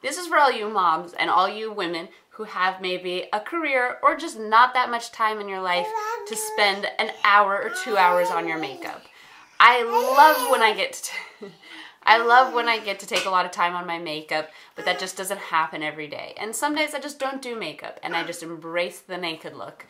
This is for all you moms and all you women who have maybe a career or just not that much time in your life to spend an hour or 2 hours on your makeup. I love when I get to take a lot of time on my makeup, but that just doesn't happen every day. And some days I just don't do makeup and I just embrace the naked look.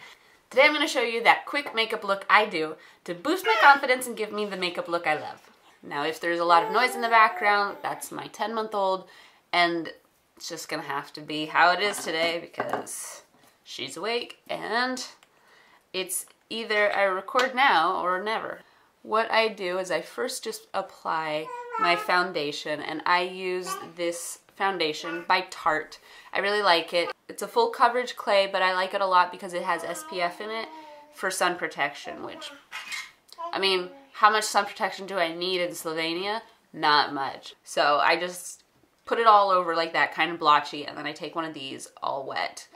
Today I'm going to show you that quick makeup look I do to boost my confidence and give me the makeup look I love. Now if there's a lot of noise in the background, that's my 10-month-old, and it's just going to have to be how it is today because she's awake and it's either I record now or never. What I do is I first just apply my foundation, and I use this foundation by Tarte. I really like it. It's a full coverage clay, but I like it a lot because it has SPF in it for sun protection, which, I mean, how much sun protection do I need in Slovenia? Not much. So I just put it all over like that, kind of blotchy, and then I take one of these, all wet,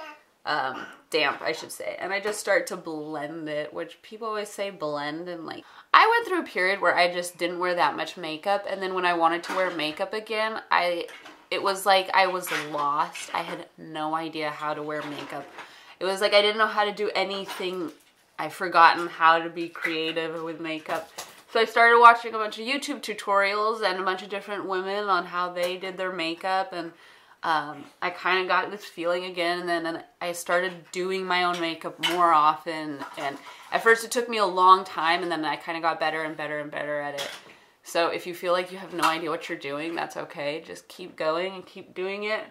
damp I should say, and I just start to blend it, which people always say blend, and like, I went through a period where I just didn't wear that much makeup, and then when I wanted to wear makeup again, it was like I was lost. I had no idea how to wear makeup. It was like I didn't know how to do anything. I've forgotten how to be creative with makeup. So I started watching a bunch of YouTube tutorials and a bunch of different women on how they did their makeup, and I kind of got this feeling again, and then I started doing my own makeup more often, and at first it took me a long time, and then I kind of got better and better and better at it. So if you feel like you have no idea what you're doing, that's okay. Just keep going and keep doing it,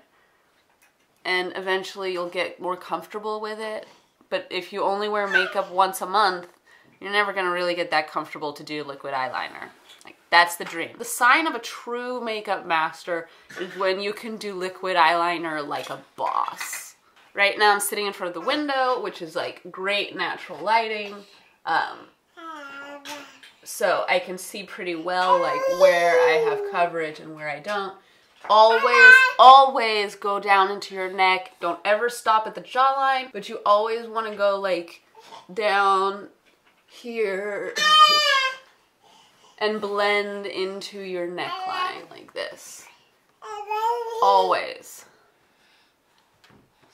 and eventually you'll get more comfortable with it. But if you only wear makeup once a month, you're never going to really get that comfortable to do liquid eyeliner. Like, that's the dream. The sign of a true makeup master is when you can do liquid eyeliner like a boss. Right now I'm sitting in front of the window, which is like great natural lighting. So I can see pretty well like where I have coverage and where I don't. Always go down into your neck. Don't ever stop at the jawline, but you always want to go like down here and blend into your neckline like this. Always.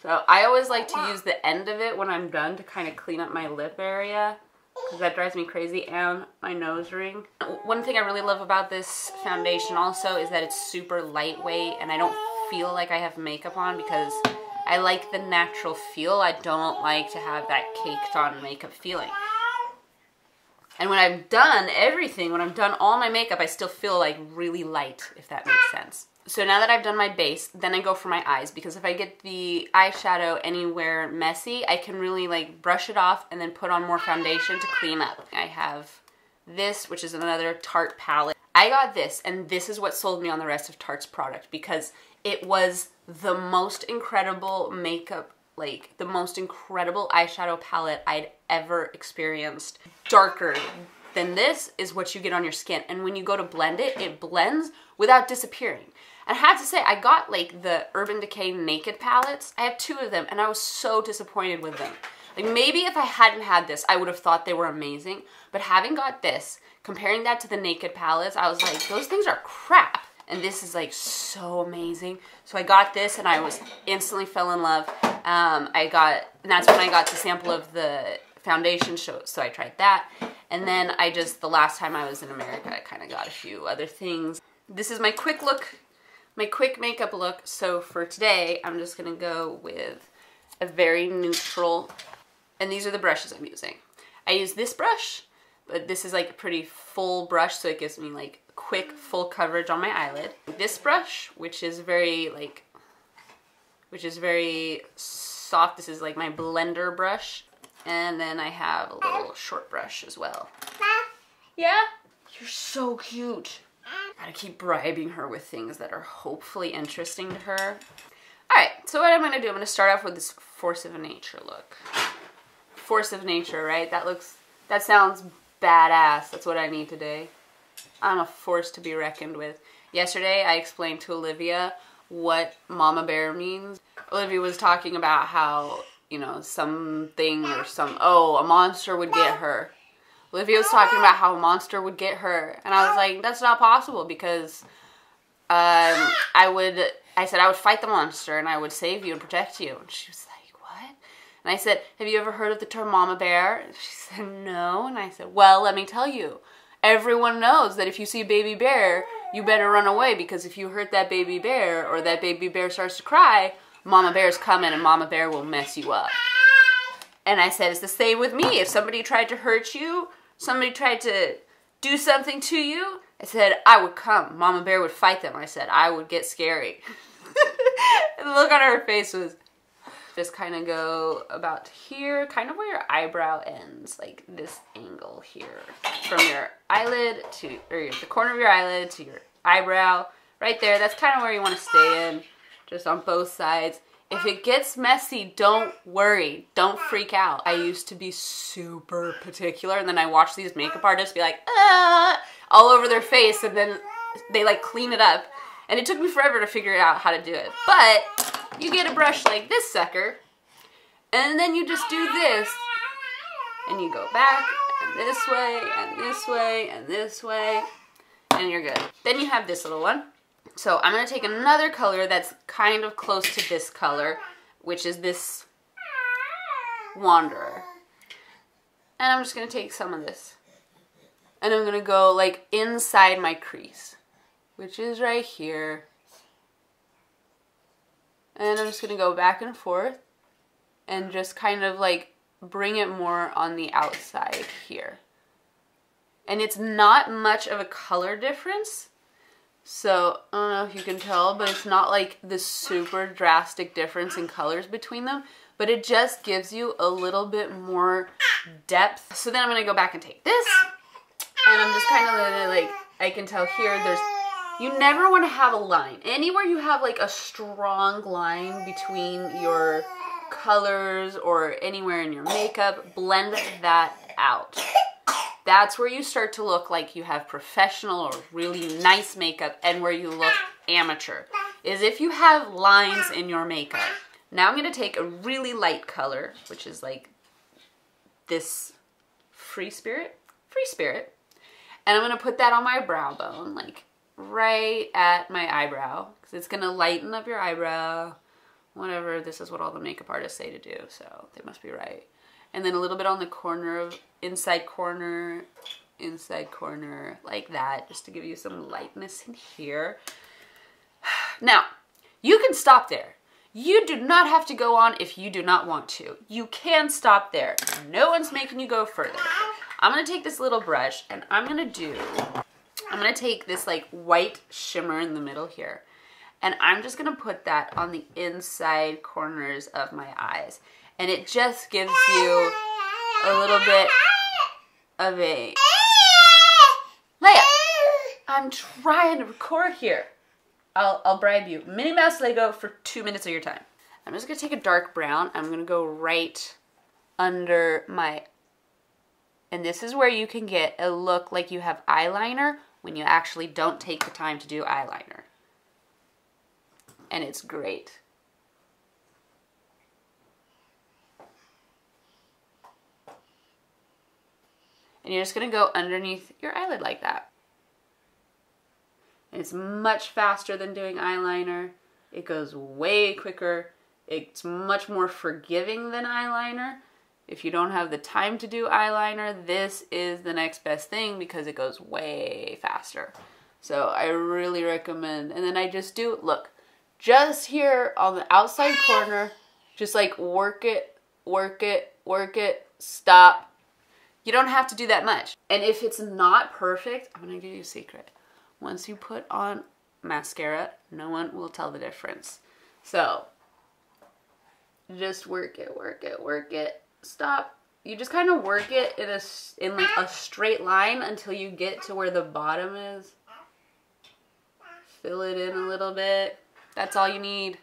So I always like to use the end of it when I'm done to kind of clean up my lip area, because that drives me crazy, and my nose ring. One thing I really love about this foundation also is that it's super lightweight, and I don't feel like I have makeup on because I like the natural feel. I don't like to have that caked on makeup feeling. And when I'm done everything, when I'm done all my makeup, I still feel like really light, if that makes sense. So now that I've done my base, then I go for my eyes, because if I get the eyeshadow anywhere messy, I can really like brush it off and then put on more foundation to clean up. I have this, which is another Tarte palette. I got this, and this is what sold me on the rest of Tarte's product, because it was the most incredible makeup, like the most incredible eyeshadow palette I'd ever experienced. Darker than this is what you get on your skin, and when you go to blend it, it blends without disappearing. And I have to say, I got like the Urban Decay Naked palettes. I have 2 of them, and I was so disappointed with them. Like, maybe if I hadn't had this, I would have thought they were amazing, but having got this, comparing that to the Naked palettes, I was like, those things are crap. And this is like so amazing. So I got this and I was instantly fell in love. And that's when I got the sample of the foundation show, so I tried that. And then the last time I was in America, I kind of got a few other things. This is my quick look, my quick makeup look. So for today, I'm just gonna go with a very neutral, and these are the brushes I'm using. I use this brush, but this is like a pretty full brush, so it gives me like quick full coverage on my eyelid. This brush, which is very soft, this is like my blender brush. And then I have a little short brush as well. Yeah? You're so cute. Gotta keep bribing her with things that are hopefully interesting to her. Alright, so what I'm gonna do, I'm gonna start off with this Force of Nature look. Force of Nature, right? That sounds badass. That's what I need today. I'm a force to be reckoned with. Yesterday, I explained to Olivia what Mama Bear means. Olivia was talking about how, you know, something or a monster would get her. Olivia was talking about how a monster would get her. And I was like, that's not possible, because I would I said, I would fight the monster and I would save you and protect you. And she was like, what? And I said, have you ever heard of the term mama bear? And she said, no. And I said, well, let me tell you. Everyone knows that if you see a baby bear, you better run away, because if you hurt that baby bear or that baby bear starts to cry, mama bear's coming and mama bear will mess you up. And I said, it's the same with me. If somebody tried to hurt you, somebody tried to do something to you, I said, I would come. Mama bear would fight them. I said, I would get scary. And the look on her face was, just kind of go about here, kind of where your eyebrow ends, like this angle here. From your eyelid to, or the corner of your eyelid to your eyebrow, right there. That's kind of where you want to stay in, just on both sides. If it gets messy, don't worry. Don't freak out. I used to be super particular, and then I watched these makeup artists be like, ah, all over their face, and then they like clean it up. And it took me forever to figure out how to do it. But you get a brush like this sucker, and then you just do this, and you go back, and this way, and this way, and this way, and you're good. Then you have this little one. So I'm going to take another color that's kind of close to this color, which is this Wanderer. And I'm just going to take some of this, and I'm going to go like inside my crease, which is right here. And I'm just going to go back and forth and just kind of like bring it more on the outside here. And it's not much of a color difference. So, I don't know if you can tell, but it's not like this super drastic difference in colors between them. But it just gives you a little bit more depth. So then I'm going to go back and take this. And I'm just kind of like, I can tell here there's... You never want to have a line. Anywhere you have like a strong line between your colors or anywhere in your makeup, blend that out. That's where you start to look like you have professional or really nice makeup, and where you look amateur, is if you have lines in your makeup. Now I'm going to take a really light color, which is like this Free Spirit, and I'm going to put that on my brow bone, like right at my eyebrow, because it's going to lighten up your eyebrow. Whatever, this is what all the makeup artists say to do, so they must be right. And then a little bit on the corner of inside corner, like that, just to give you some lightness in here. Now, you can stop there. You do not have to go on if you do not want to. You can stop there. No one's making you go further. I'm going to take this little brush, and I'm going to take this like white shimmer in the middle here, and I'm just going to put that on the inside corners of my eyes. And it just gives you a little bit of a... Leia, I'm trying to record here. I'll bribe you. Minnie Mouse Lego for 2 minutes of your time. I'm just going to take a dark brown. I'm going to go right under my... And this is where you can get a look like you have eyeliner when you actually don't take the time to do eyeliner. And it's great. And you're just going to go underneath your eyelid like that. And it's much faster than doing eyeliner. It goes way quicker. It's much more forgiving than eyeliner. If you don't have the time to do eyeliner, this is the next best thing because it goes way faster. So I really recommend. And then I just do, look, just here on the outside corner, just like work it, work it, work it, stop. You don't have to do that much. And if it's not perfect, I'm gonna give you a secret. Once you put on mascara, no one will tell the difference. So just work it, work it, work it, stop. You just kind of work it in like a straight line until you get to where the bottom is. Fill it in a little bit. That's all you need.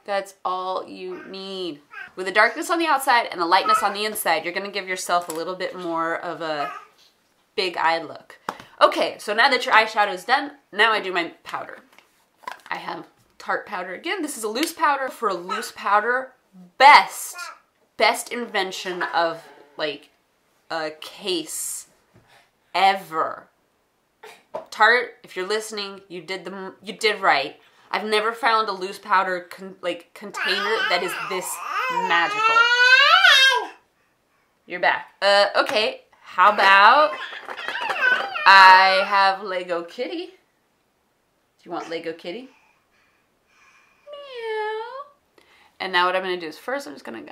That's all you need. With the darkness on the outside and the lightness on the inside, you're going to give yourself a little bit more of a big-eyed look. Okay, so now that your eyeshadow is done, now I do my powder. I have Tarte powder again. This is a loose powder. For a loose powder, best invention of like a case ever. Tarte, if you're listening, you did right. I've never found a loose powder container that is this magical. You're back. Okay. How about I have Lego Kitty? Do you want Lego Kitty? Meow. And now what I'm gonna do is first I'm just gonna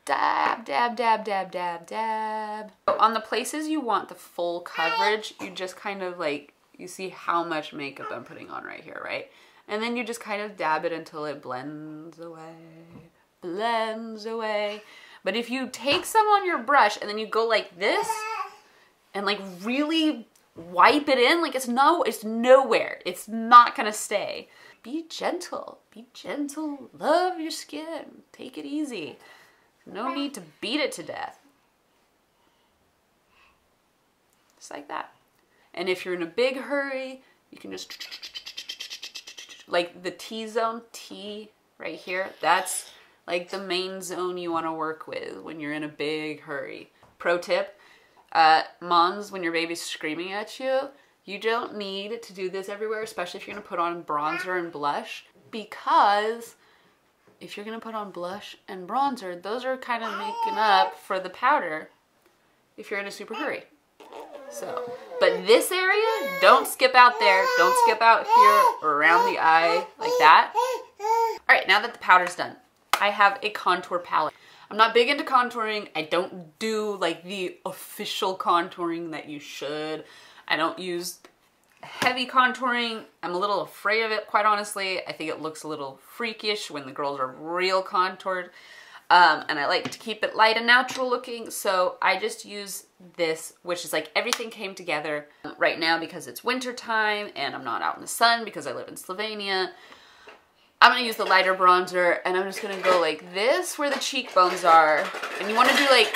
dab, dab, dab, dab, dab, dab. So on the places you want the full coverage, you just kind of like, you see how much makeup I'm putting on right here, right? And then you just kind of dab it until it blends away, blends away. But if you take some on your brush and then you go like this and like really wipe it in, like it's nowhere. It's not gonna stay. Be gentle, love your skin, take it easy. No need to beat it to death. Just like that. And if you're in a big hurry, you can just, like the T-zone, T right here, that's like the main zone you want to work with when you're in a big hurry. Pro tip, moms, when your baby's screaming at you, you don't need to do this everywhere, especially if you're going to put on bronzer and blush, because if you're going to put on blush and bronzer, those are kind of making up for the powder if you're in a super hurry. So, but this area, don't skip out there. Don't skip out here or around the eye like that. All right, now that the powder's done, I have a contour palette. I'm not big into contouring. I don't do like the official contouring that you should. I don't use heavy contouring. I'm a little afraid of it, quite honestly. I think it looks a little freakish when the girls are real contoured. And I like to keep it light and natural looking, so I just use this, which is like everything came together right now because it's winter time and I'm not out in the sun because I live in Slovenia. I'm gonna use the lighter bronzer and I'm just gonna go like this where the cheekbones are. And you wanna do like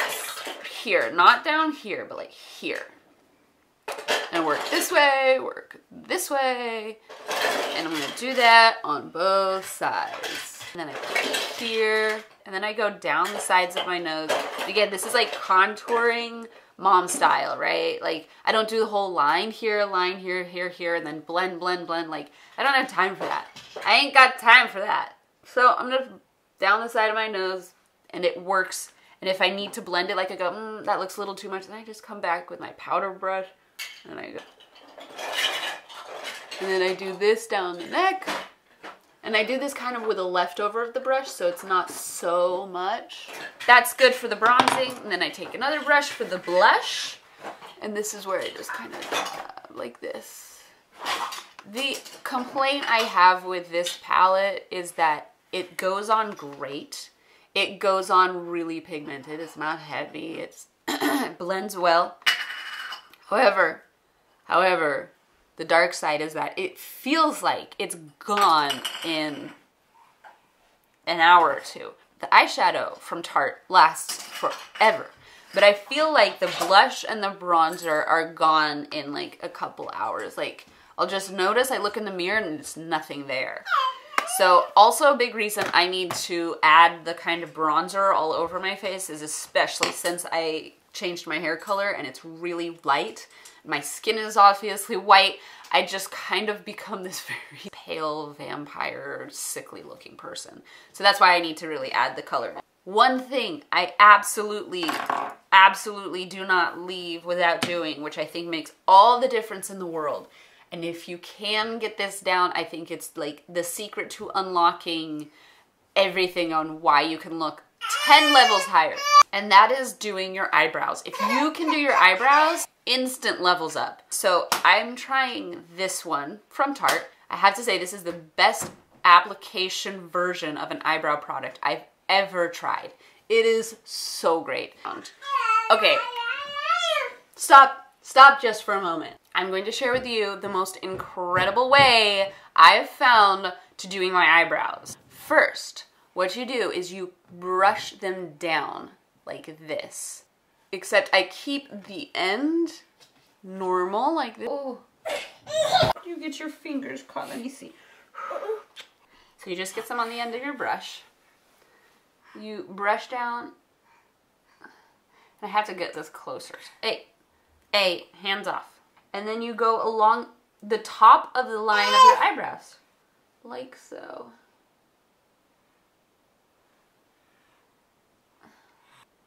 here, not down here, but like here. And work this way, work this way. And I'm gonna do that on both sides. And then I put it here, and then I go down the sides of my nose. And again, this is like contouring mom style, right? Like, I don't do the whole line here, here, and then blend, blend, blend. Like, I don't have time for that. I ain't got time for that. So I'm gonna down the side of my nose, and it works. And if I need to blend it, like I go, that looks a little too much, then I just come back with my powder brush, and I go. And then I do this down the neck. And I do this kind of with a leftover of the brush, so it's not so much. That's good for the bronzing. And then I take another brush for the blush. And this is where I just kind of like this. The complaint I have with this palette is that it goes on great. It goes on really pigmented. It's not heavy. It blends well. However, the dark side is that it feels like it's gone in an hour or two. The eyeshadow from Tarte lasts forever, but I feel like the blush and the bronzer are gone in like a couple hours. Like, I'll just notice, I look in the mirror and there's nothing there. So also a big reason I need to add the kind of bronzer all over my face is especially since I changed my hair color and it's really light. My skin is obviously white. I just kind of become this very pale, vampire, sickly looking person. So that's why I need to really add the color. One thing I absolutely do not leave without doing, which I think makes all the difference in the world. And if you can get this down, I think it's like the secret to unlocking everything on why you can look 10 levels higher. And that is doing your eyebrows. If you can do your eyebrows, instant levels up. So I'm trying this one from Tarte. I have to say this is the best application version of an eyebrow product I've ever tried. It is so great. Okay, stop just for a moment. I'm going to share with you the most incredible way I've found to doing my eyebrows. First, what you do is you brush them down like this. Except I keep the end normal, like this. Oh, you get your fingers caught, let me see. So you just get some on the end of your brush. You brush down. And I have to get this closer. Hey, hands off. And then you go along the top of the line of your eyebrows. like so.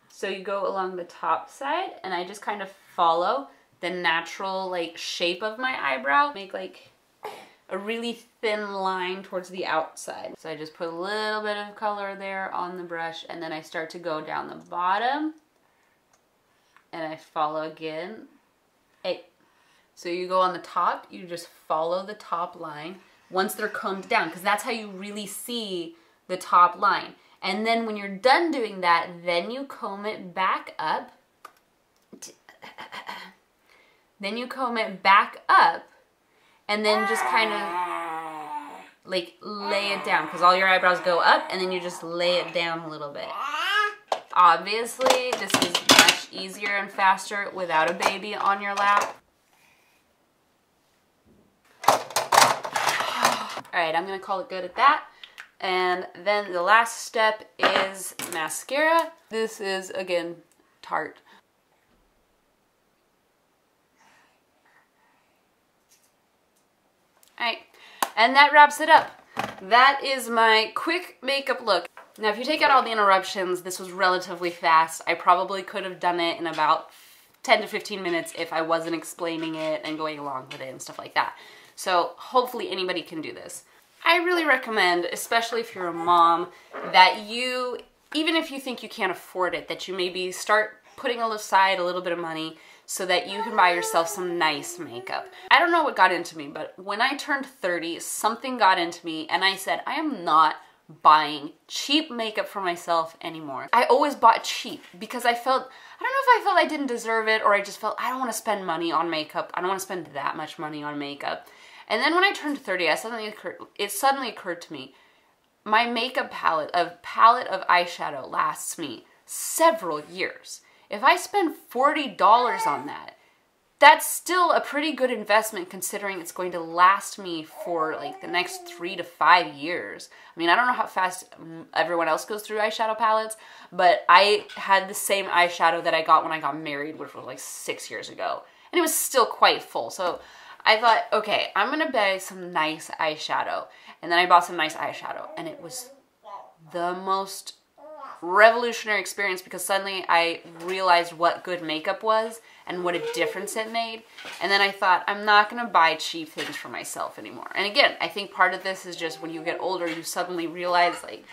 So you go along the top side, and I just kind of follow the natural like shape of my eyebrow. Make like a really thin line towards the outside. So I just put a little bit of color there on the brush, and then I start to go down the bottom, and I follow again. Hey. So you go on the top, you just follow the top line once they're combed down, because that's how you really see the top line. And then when you're done doing that, then you comb it back up. Then you comb it back up, and then just kind of like lay it down, because all your eyebrows go up, and then you just lay it down a little bit. Obviously, this is much easier and faster without a baby on your lap. All right, I'm gonna call it good at that. And then the last step is mascara. This is, again, Tarte. All right, and that wraps it up. That is my quick makeup look. Now, if you take out all the interruptions, this was relatively fast. I probably could have done it in about 10 to 15 minutes if I wasn't explaining it and going along with it and stuff like that. So hopefully anybody can do this. I really recommend, especially if you're a mom, that you, even if you think you can't afford it, that you maybe start putting aside a little bit of money so that you can buy yourself some nice makeup. I don't know what got into me, but when I turned 30, something got into me, and I said, I am not buying cheap makeup for myself anymore. I always bought cheap because I felt, I don't know if I felt I didn't deserve it, or I just felt I don't want to spend money on makeup. I don't want to spend that much money on makeup. And then when I turned 30, it suddenly occurred to me, my makeup palette of eyeshadow lasts me several years. If I spend $40 on that, that's still a pretty good investment considering it's going to last me for like the next 3 to 5 years. I mean, I don't know how fast everyone else goes through eyeshadow palettes, but I had the same eyeshadow that I got when I got married, which was like 6 years ago. And it was still quite full. So I thought, okay, I'm gonna buy some nice eyeshadow. And then I bought some nice eyeshadow, and it was the most revolutionary experience because suddenly I realized what good makeup was and what a difference it made. And then I thought, I'm not gonna buy cheap things for myself anymore. And again, I think part of this is just when you get older, you suddenly realize like,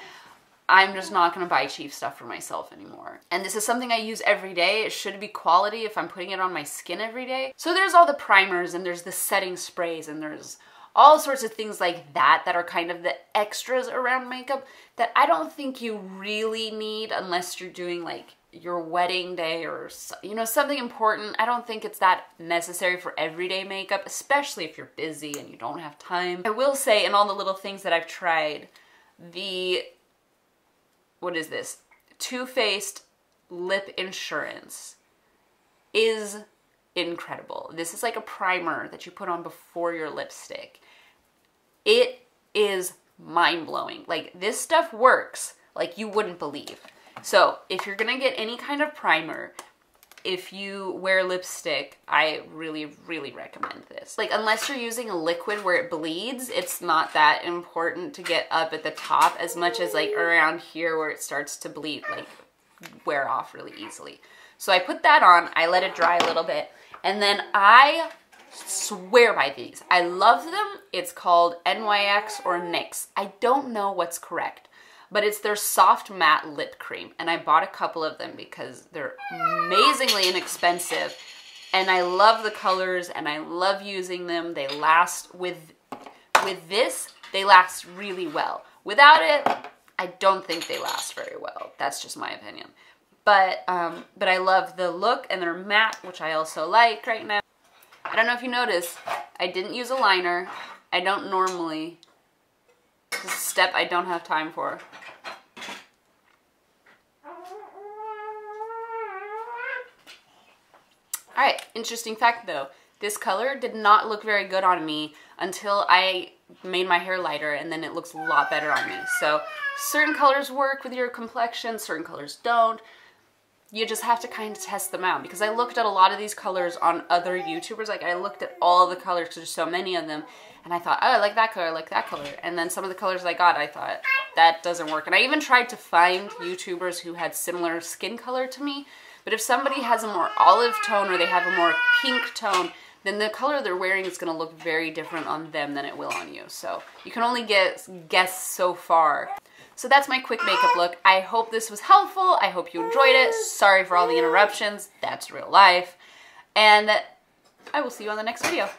I'm just not gonna buy cheap stuff for myself anymore. And this is something I use every day. It should be quality if I'm putting it on my skin every day. So there's all the primers, and there's the setting sprays, and there's all sorts of things like that that are kind of the extras around makeup that I don't think you really need unless you're doing like your wedding day or, you know, something important. I don't think it's that necessary for everyday makeup, especially if you're busy and you don't have time. I will say, in all the little things that I've tried, what is this? Too Faced Lip Insurance is incredible. This is like a primer that you put on before your lipstick. It is mind-blowing. Like, this stuff works like you wouldn't believe. So if you're gonna get any kind of primer, if you wear lipstick, I really, really recommend this. Like, unless you're using a liquid where it bleeds, it's not that important to get up at the top as much as like around here where it starts to bleed, like wear off really easily. So I put that on, I let it dry a little bit, and then I swear by these. I love them. It's called NYX or NYX. I don't know what's correct, but it's their soft matte lip cream, and I bought a couple of them because they're amazingly inexpensive, and I love the colors, and I love using them. They last, with this, they last really well. Without it, I don't think they last very well. That's just my opinion. But I love the look, and they're matte, which I also like right now. I don't know if you noticed, I didn't use a liner. I don't normally. This is a step I don't have time for. Alright, interesting fact though. This color did not look very good on me until I made my hair lighter, and then it looks a lot better on me. So certain colors work with your complexion, certain colors don't. You just have to kind of test them out, because I looked at a lot of these colors on other YouTubers. Like, I looked at all the colors because there's so many of them, And I thought, oh, I like that color, I like that color. And then some of the colors I got, I thought, that doesn't work. And I even tried to find YouTubers who had similar skin color to me. But if somebody has a more olive tone or they have a more pink tone, then the color they're wearing is going to look very different on them than it will on you. So you can only guess so far. So that's my quick makeup look. I hope this was helpful. I hope you enjoyed it. Sorry for all the interruptions. That's real life. And I will see you on the next video.